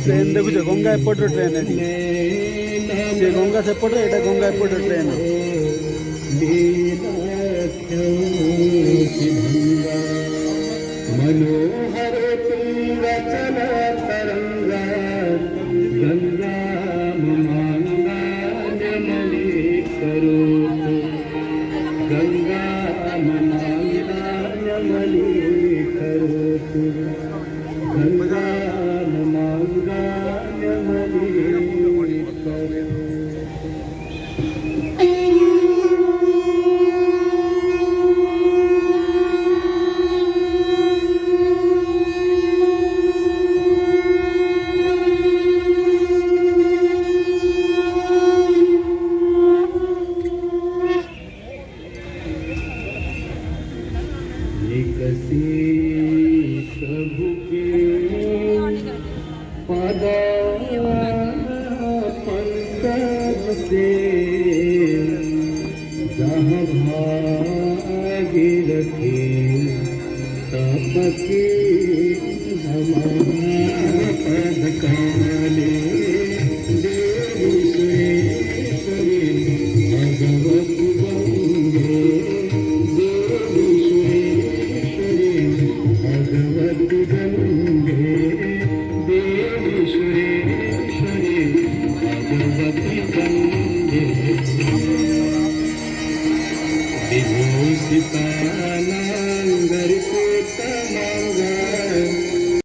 Train देखुच Ganga एपट train से गंगा सेपट एटा Ganga एपट train मनोहर तुंगचल तरंगा गंगा मांगा नमली करो गंगा मांगा नमली करो गंगा मांगा नमली करो। कसी प्रभु के पदा पंकज से जहाँ भागी रखे तपके पद काले देवी सुरेश्वरी भगवत गंगे देवी भगवती गंगे देवी सुरेश्वरी भगवती गंगे विभूषितानांगर्पित मंगल